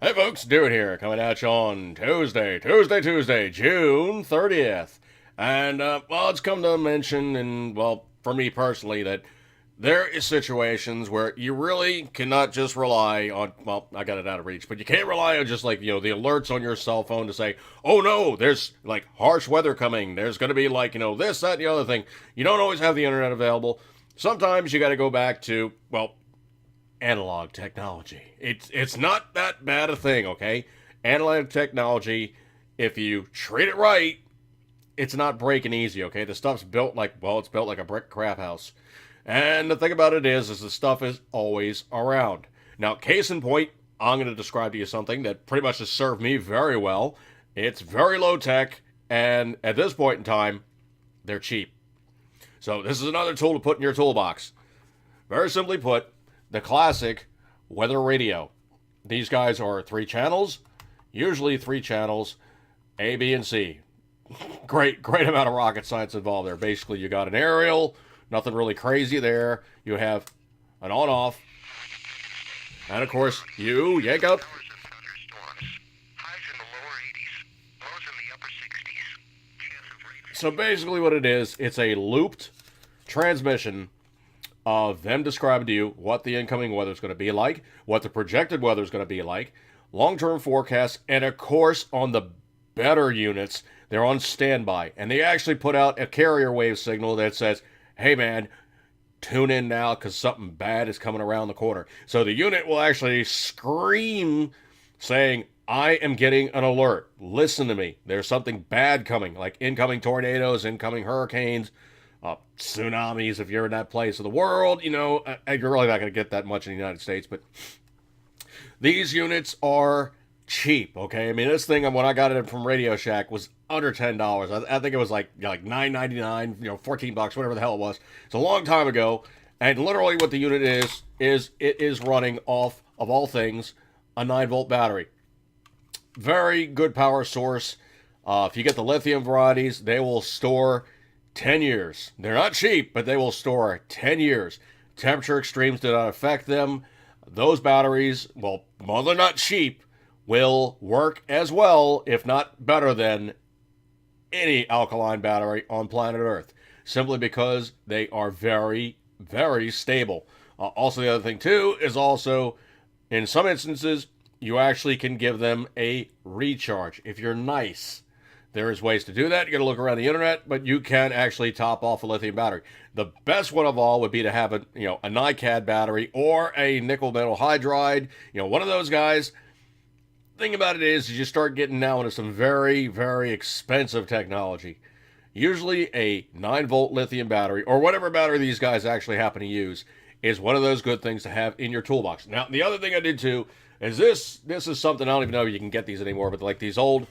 Hey folks, Dude here, coming at you on Tuesday, June 30th. And, well, it's come to mention, and, well, for me personally, that there is situations where you really cannot just rely on, well, I got it out of reach, but you can't rely on just like, the alerts on your cell phone to say, oh no, there's like harsh weather coming. There's going to be like, this, that, and the other thing. You don't always have the internet available. Sometimes you got to go back to, well, analog technology. It's not that bad a thing, okay? Analog technology, if you treat it right, it's not breaking easy, okay? The stuff's built like, well, it's built like a brick crap house. And the thing about it is the stuff is always around. Now, case in point, I'm going to describe to you something that pretty much has served me very well. It's very low tech, and at this point in time, they're cheap. So this is another tool to put in your toolbox. Very simply put, the classic weather radio. These guys are 3 channels, usually 3 channels, A, B, and C. Great amount of rocket science involved there. Basically, you got an aerial, nothing really crazy there. You have an on-off, and of course, you yank up. So basically what it is, it's a looped transmission of them describing to you what the incoming weather is going to be like, what the projected weather is going to be like, long-term forecasts, and of course, on the better units, they're on standby. And they actually put out a carrier wave signal that says, hey man, tune in now because something bad is coming around the corner. So the unit will actually scream saying, I am getting an alert. Listen to me. There's something bad coming, like incoming tornadoes, incoming hurricanes, tsunamis if you're in that place of the world. You're really not going to get that much in the United States, but these units are cheap, okay? I mean, this thing, when I got it from Radio Shack, was under $10. I think it was like $9.99, $14, whatever the hell it was. It's a long time ago, and literally what the unit is it is running off, of all things, a 9-volt battery. Very good power source. If you get the lithium varieties, they will store 10 years. They're not cheap, but they will store 10 years. Temperature extremes do not affect them. Those batteries, well, while they're not cheap, will work as well, if not better than any alkaline battery on planet Earth, simply because they are very, very stable. Also, the other thing, too, is also, in some instances, you actually can give them a recharge. If you're nice, there is ways to do that. You got to look around the internet, but you can actually top off a lithium battery. The best one of all would be to have a NiCad battery or a nickel metal hydride. One of those guys. Thing about it is you start getting now into some very, very expensive technology. Usually a 9-volt lithium battery, or whatever battery these guys actually happen to use, is one of those good things to have in your toolbox. Now, the other thing I did too is this is something, I don't even know if you can get these anymore, but like these old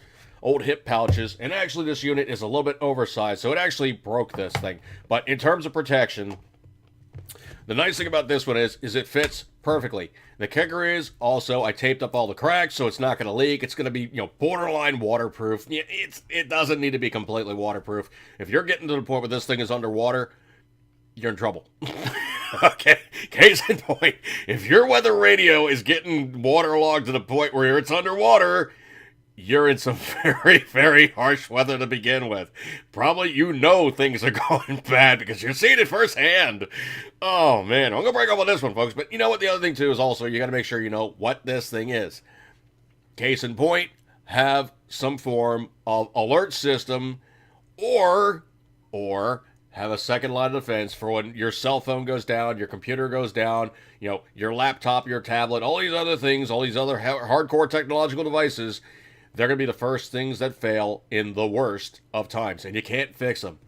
hip pouches, and actually this unit is a little bit oversized, so it actually broke this thing. But in terms of protection, the nice thing about this one is it fits perfectly. The kicker is also I taped up all the cracks, so it's not going to leak. It's going to be borderline waterproof. It doesn't need to be completely waterproof. If you're getting to the point where this thing is underwater, you're in trouble. Okay, case in point, if your weather radio is getting waterlogged to the point where it's underwater, you're in some very, very harsh weather to begin with. Probably things are going bad because you're seeing it firsthand. Oh, man. I'm going to break up on this one, folks. But you know what? The other thing, too, is also you got to make sure you know what this thing is. Case in point, have some form of alert system or have a second line of defense for when your cell phone goes down, your computer goes down, your laptop, your tablet, all these other things, all these other hardcore technological devices. They're going to be the first things that fail in the worst of times, and you can't fix them.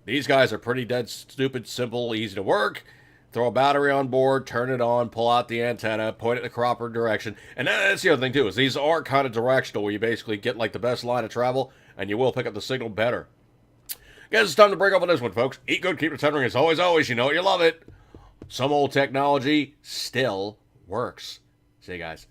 These guys are pretty dead stupid, simple, easy to work. Throw a battery on board, turn it on, pull out the antenna, point it in the proper direction. And that's the other thing, too, is these are kind of directional, where you basically get like the best line of travel, and you will pick up the signal better. Guess it's time to break up on this one, folks. Eat good, keep it tendering. As always, you know it, you love it. Some old technology still works. See you guys.